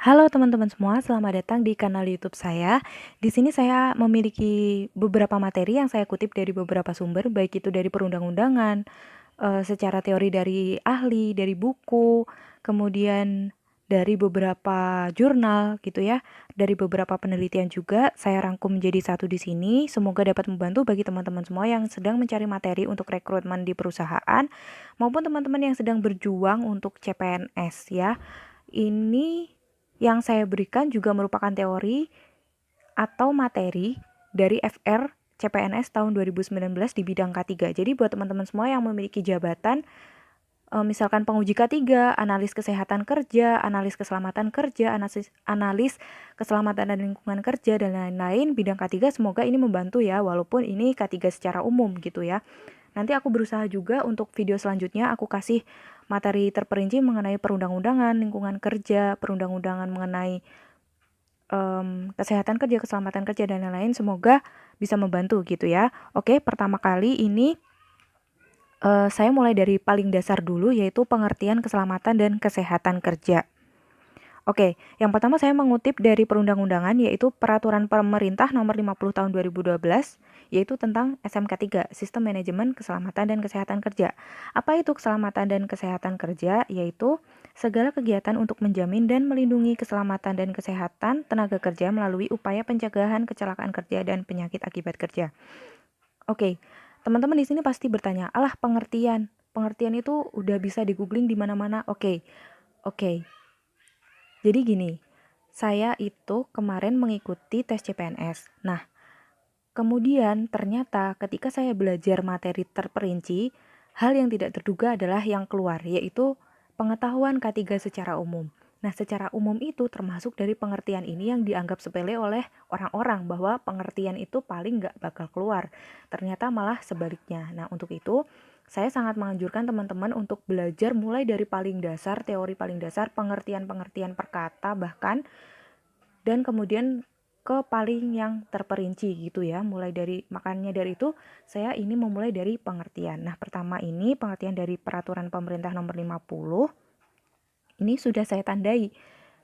Halo teman-teman semua, selamat datang di kanal YouTube saya. Di sini saya memiliki beberapa materi yang saya kutip dari beberapa sumber, baik itu dari perundang-undangan, secara teori dari ahli, dari buku, kemudian dari beberapa jurnal gitu ya, dari beberapa penelitian juga saya rangkum menjadi satu di sini. Semoga dapat membantu bagi teman-teman semua yang sedang mencari materi untuk rekrutmen di perusahaan maupun teman-teman yang sedang berjuang untuk CPNS ya. Ini yang saya berikan juga merupakan teori atau materi dari FR CPNS tahun 2019 di bidang K3. Jadi buat teman-teman semua yang memiliki jabatan, misalkan penguji K3, analis kesehatan kerja, analis keselamatan kerja, analis keselamatan dan lingkungan kerja, dan lain-lain, bidang K3 semoga ini membantu ya, walaupun ini K3 secara umum gitu ya. Nanti aku berusaha juga untuk video selanjutnya aku kasih materi terperinci mengenai perundang-undangan, lingkungan kerja, perundang-undangan mengenai kesehatan kerja, keselamatan kerja, dan lain-lain. Semoga bisa membantu gitu ya. Oke, pertama kali ini saya mulai dari paling dasar dulu, yaitu pengertian keselamatan dan kesehatan kerja. Oke, yang pertama saya mengutip dari perundang-undangan, yaitu Peraturan Pemerintah Nomor 50 Tahun 2012, yaitu tentang SMK 3, Sistem Manajemen Keselamatan dan Kesehatan Kerja. Apa itu keselamatan dan kesehatan kerja? Yaitu segala kegiatan untuk menjamin dan melindungi keselamatan dan kesehatan tenaga kerja melalui upaya pencegahan kecelakaan kerja dan penyakit akibat kerja. Oke, teman-teman di sini pasti bertanya, alah pengertian. Pengertian itu udah bisa di-googling di mana-mana. Oke. Jadi gini, saya itu kemarin mengikuti tes CPNS. Nah, kemudian ternyata ketika saya belajar materi terperinci, hal yang tidak terduga adalah yang keluar, yaitu pengetahuan K3 secara umum. Nah, secara umum itu termasuk dari pengertian ini yang dianggap sepele oleh orang-orang, bahwa pengertian itu paling nggak bakal keluar. Ternyata malah sebaliknya. Nah, untuk itu saya sangat menganjurkan teman-teman untuk belajar mulai dari paling dasar, teori paling dasar, pengertian-pengertian per kata bahkan, dan kemudian ke paling yang terperinci gitu ya. Makanya dari itu saya ini memulai dari pengertian. Nah, pertama ini pengertian dari Peraturan Pemerintah Nomor 50. Ini sudah saya tandai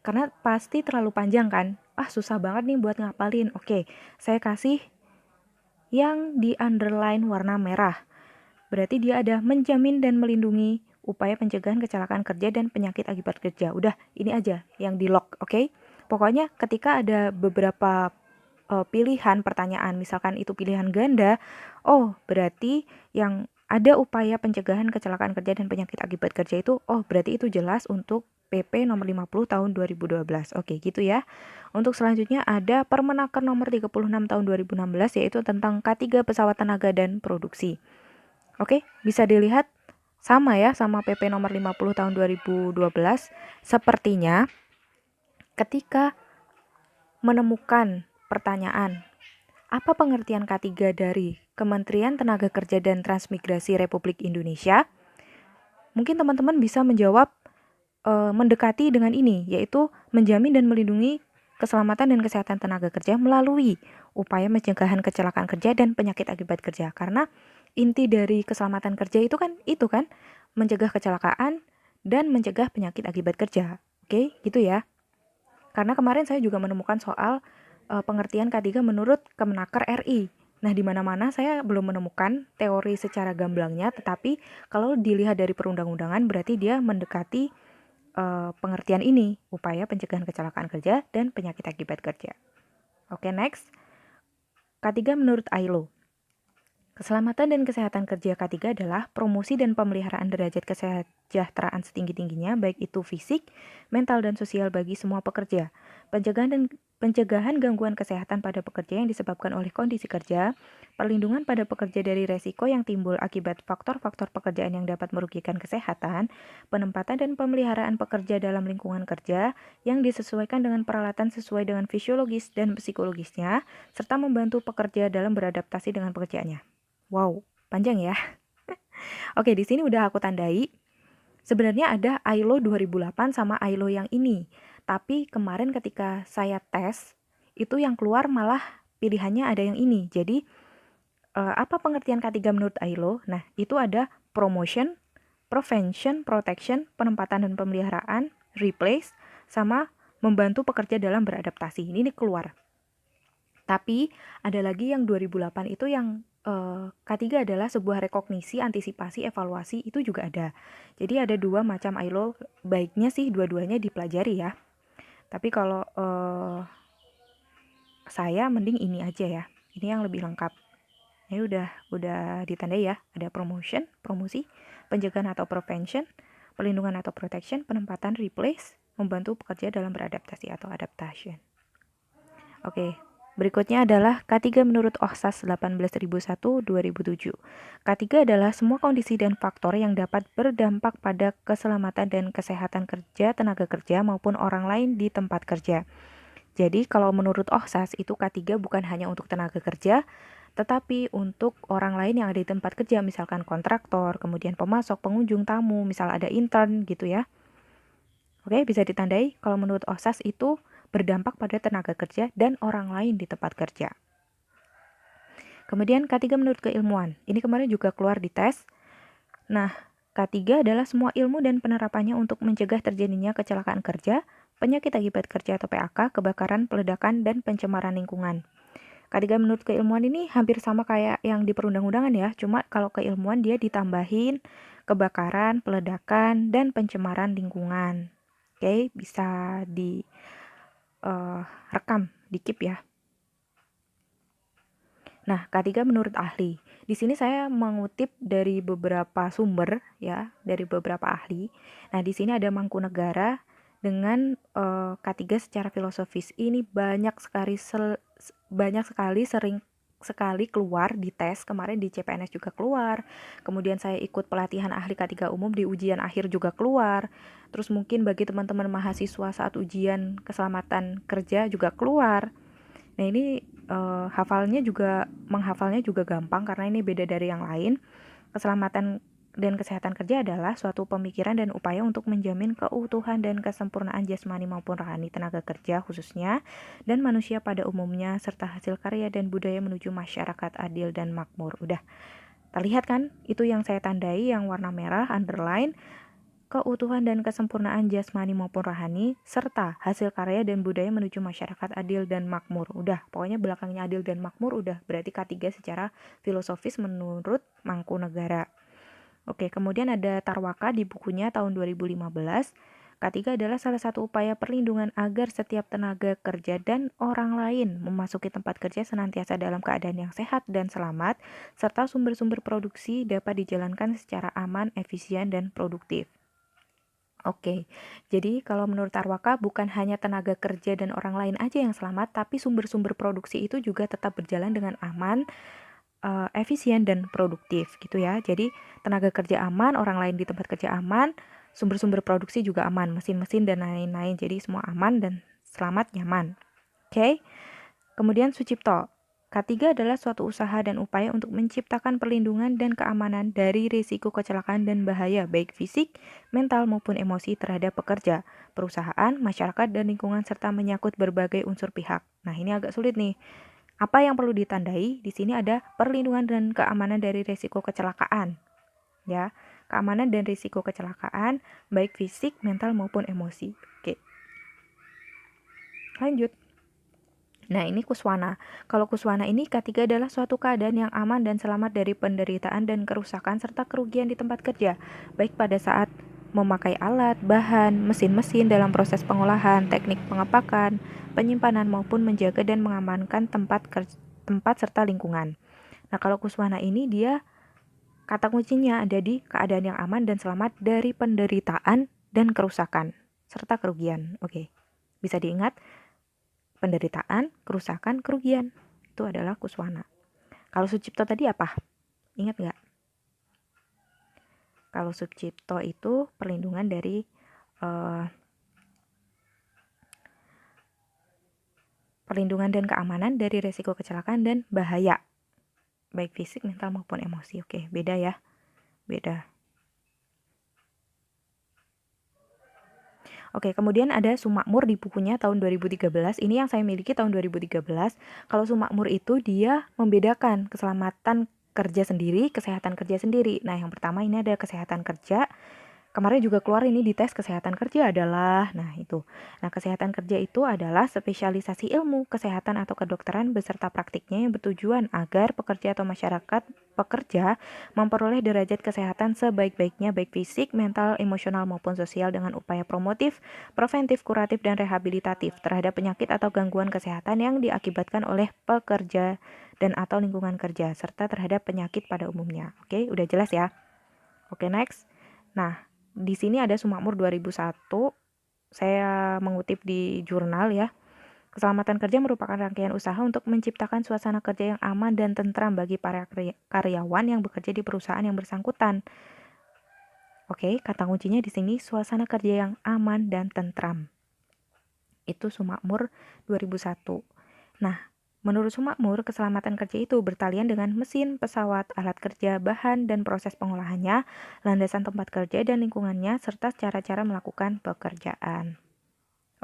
karena pasti terlalu panjang kan. Susah banget nih buat ngapalin. Oke, saya kasih yang di underline warna merah. Berarti dia ada menjamin dan melindungi upaya pencegahan kecelakaan kerja dan penyakit akibat kerja. Udah, ini aja yang di lock, oke? Pokoknya ketika ada beberapa pilihan pertanyaan, misalkan itu pilihan ganda, berarti yang ada upaya pencegahan kecelakaan kerja dan penyakit akibat kerja itu, berarti itu jelas untuk PP nomor 50 tahun 2012. Oke, gitu ya. Untuk selanjutnya ada Permenaker nomor 36 tahun 2016, yaitu tentang K3 pesawat tenaga dan produksi. Oke, bisa dilihat sama ya sama PP nomor 50 tahun 2012. Sepertinya ketika menemukan pertanyaan, apa pengertian K3 dari Kementerian Tenaga Kerja dan Transmigrasi Republik Indonesia? Mungkin teman-teman bisa menjawab mendekati dengan ini, yaitu menjamin dan melindungi keselamatan dan kesehatan tenaga kerja melalui upaya pencegahan kecelakaan kerja dan penyakit akibat kerja. Karena inti dari keselamatan kerja itu kan mencegah kecelakaan dan mencegah penyakit akibat kerja. Oke, gitu ya. Karena kemarin saya juga menemukan soal pengertian K3 menurut Kemenaker RI. Nah, di mana-mana saya belum menemukan teori secara gamblangnya, tetapi kalau dilihat dari perundang-undangan berarti dia mendekati pengertian ini, upaya pencegahan kecelakaan kerja dan penyakit akibat kerja. Oke, next. K3 menurut ILO. Keselamatan dan kesehatan kerja K3 adalah promosi dan pemeliharaan derajat kesejahteraan setinggi-tingginya, baik itu fisik, mental, dan sosial bagi semua pekerja. Pencegahan gangguan kesehatan pada pekerja yang disebabkan oleh kondisi kerja, perlindungan pada pekerja dari resiko yang timbul akibat faktor-faktor pekerjaan yang dapat merugikan kesehatan, penempatan dan pemeliharaan pekerja dalam lingkungan kerja yang disesuaikan dengan peralatan sesuai dengan fisiologis dan psikologisnya, serta membantu pekerja dalam beradaptasi dengan pekerjaannya. Wow, panjang ya. Oke, di sini udah aku tandai. Sebenarnya ada ILO 2008 sama ILO yang ini. Tapi kemarin ketika saya tes, itu yang keluar malah pilihannya ada yang ini. Jadi, apa pengertian K3 menurut ILO? Nah, itu ada promotion, prevention, protection, penempatan dan pemeliharaan, replace, sama membantu pekerja dalam beradaptasi. Ini keluar. Tapi ada lagi yang 2008 itu yang K3 adalah sebuah rekognisi, antisipasi, evaluasi, itu juga ada. Jadi ada dua macam ILO, baiknya sih dua-duanya dipelajari ya. Tapi kalau saya mending ini aja ya. Ini yang lebih lengkap. Ini udah ditandai ya. Ada promotion, promosi, pencegahan atau prevention, pelindungan atau protection, penempatan, replace, membantu pekerja dalam beradaptasi atau adaptation. Oke, berikutnya adalah K3 menurut OHSAS 18001/2007. K3 adalah semua kondisi dan faktor yang dapat berdampak pada keselamatan dan kesehatan kerja, tenaga kerja maupun orang lain di tempat kerja. Jadi kalau menurut OHSAS itu K3 bukan hanya untuk tenaga kerja, tetapi untuk orang lain yang ada di tempat kerja, misalkan kontraktor, kemudian pemasok, pengunjung, tamu, misal ada intern gitu ya. Oke, bisa ditandai kalau menurut OHSAS itu berdampak pada tenaga kerja dan orang lain di tempat kerja. Kemudian K3 menurut keilmuan. Ini kemarin juga keluar di tes. Nah, K3 adalah semua ilmu dan penerapannya untuk mencegah terjadinya kecelakaan kerja, penyakit akibat kerja atau PAK, kebakaran, peledakan, dan pencemaran lingkungan. K3 menurut keilmuan ini hampir sama kayak yang di perundang-undangan ya, cuma kalau keilmuan dia ditambahin kebakaran, peledakan, dan pencemaran lingkungan. Oke, bisa di rekam, di keep ya. Nah, K3 menurut ahli. Di sini saya mengutip dari beberapa sumber ya, dari beberapa ahli. Nah, di sini ada Mangkunegara dengan K3 secara filosofis. Ini banyak sekali sering sekali keluar di tes, kemarin di CPNS juga keluar. Kemudian saya ikut pelatihan ahli K3 umum di ujian akhir juga keluar. Terus mungkin bagi teman-teman mahasiswa saat ujian keselamatan kerja juga keluar. Nah, ini menghafalnya juga gampang karena ini beda dari yang lain. Keselamatan dan kesehatan kerja adalah suatu pemikiran dan upaya untuk menjamin keutuhan dan kesempurnaan jasmani maupun rohani tenaga kerja khususnya dan manusia pada umumnya serta hasil karya dan budaya menuju masyarakat adil dan makmur. Udah terlihat kan? Itu yang saya tandai yang warna merah underline, keutuhan dan kesempurnaan jasmani maupun rohani, serta hasil karya dan budaya menuju masyarakat adil dan makmur. Udah, pokoknya belakangnya adil dan makmur udah berarti K3 secara filosofis menurut Mangkunegara. Oke, kemudian ada Tarwaka di bukunya tahun 2015. K3 adalah salah satu upaya perlindungan agar setiap tenaga kerja dan orang lain memasuki tempat kerja senantiasa dalam keadaan yang sehat dan selamat, serta sumber-sumber produksi dapat dijalankan secara aman, efisien, dan produktif. Oke, jadi kalau menurut Tarwaka bukan hanya tenaga kerja dan orang lain aja yang selamat, tapi sumber-sumber produksi itu juga tetap berjalan dengan aman, efisien dan produktif gitu ya. Jadi tenaga kerja aman, orang lain di tempat kerja aman, sumber-sumber produksi juga aman, mesin-mesin dan lain-lain. Jadi semua aman dan selamat, nyaman. Oke. Kemudian Sucipto. K3 adalah suatu usaha dan upaya untuk menciptakan perlindungan dan keamanan dari risiko kecelakaan dan bahaya baik fisik, mental maupun emosi terhadap pekerja, perusahaan, masyarakat, dan lingkungan serta menyangkut berbagai unsur pihak. Nah, ini agak sulit nih. Apa yang perlu ditandai? Di sini ada perlindungan dan keamanan dari risiko kecelakaan. Ya, keamanan dan risiko kecelakaan baik fisik, mental maupun emosi. Oke. Lanjut. Nah, ini Kuswana. Kalau Kuswana ini K3 adalah suatu keadaan yang aman dan selamat dari penderitaan dan kerusakan serta kerugian di tempat kerja, baik pada saat memakai alat, bahan, mesin-mesin dalam proses pengolahan, teknik pengepakan, penyimpanan maupun menjaga dan mengamankan tempat serta lingkungan. Nah, kalau Kuswana ini dia kata kuncinya ada di keadaan yang aman dan selamat dari penderitaan dan kerusakan serta kerugian. Oke. Bisa diingat penderitaan, kerusakan, kerugian. Itu adalah Kuswana. Kalau Sucipto tadi apa? Ingat nggak? Kalau Sucipto itu perlindungan dari perlindungan dan keamanan dari risiko kecelakaan dan bahaya, baik fisik, mental maupun emosi. Oke, beda ya. Beda. Oke, kemudian ada Sumakmur di bukunya tahun 2013. Ini yang saya miliki tahun 2013. Kalau Sumakmur itu dia membedakan keselamatan kerja sendiri, kesehatan kerja sendiri. Nah, yang pertama ini ada kesehatan kerja. kemarin juga keluar ini di tes kesehatan kerja adalah, nah itu. Nah, kesehatan kerja itu adalah spesialisasi ilmu kesehatan atau kedokteran beserta praktiknya yang bertujuan agar pekerja atau masyarakat pekerja memperoleh derajat kesehatan sebaik-baiknya baik fisik, mental, emosional maupun sosial dengan upaya promotif, preventif, kuratif, dan rehabilitatif terhadap penyakit atau gangguan kesehatan yang diakibatkan oleh pekerja dan atau lingkungan kerja serta terhadap penyakit pada umumnya. Oke, udah jelas ya? Oke, next. Nah, di sini ada Sumakmur 2001. Saya mengutip di jurnal ya. Keselamatan kerja merupakan rangkaian usaha untuk menciptakan suasana kerja yang aman dan tentram bagi para karyawan yang bekerja di perusahaan yang bersangkutan. Oke, kata kuncinya di sini suasana kerja yang aman dan tentram. Itu Sumakmur 2001. Nah, menurut Sumakmur, keselamatan kerja itu bertalian dengan mesin, pesawat, alat kerja, bahan, dan proses pengolahannya, landasan tempat kerja dan lingkungannya, serta cara-cara melakukan pekerjaan.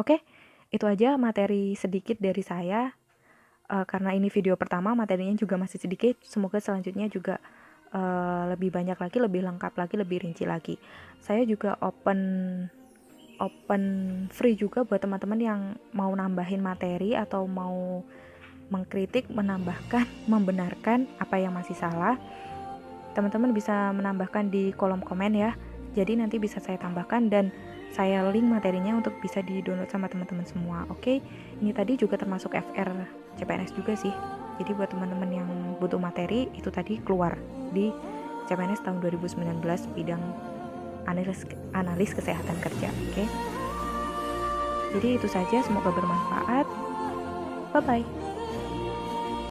Oke, itu aja materi sedikit dari saya. Karena ini video pertama, materinya juga masih sedikit. Semoga selanjutnya juga lebih banyak lagi, lebih lengkap lagi, lebih rinci lagi. Saya juga open free juga buat teman-teman yang mau nambahin materi atau mau mengkritik, menambahkan, membenarkan apa yang masih salah. Teman-teman bisa menambahkan di kolom komen ya. Jadi nanti bisa saya tambahkan dan saya link materinya untuk bisa di-download sama teman-teman semua. Oke, ini tadi juga termasuk FR CPNS juga sih. Jadi buat teman-teman yang butuh materi itu tadi keluar di CPNS tahun 2019 bidang analis kesehatan kerja. Oke. Jadi itu saja, semoga bermanfaat. Bye bye.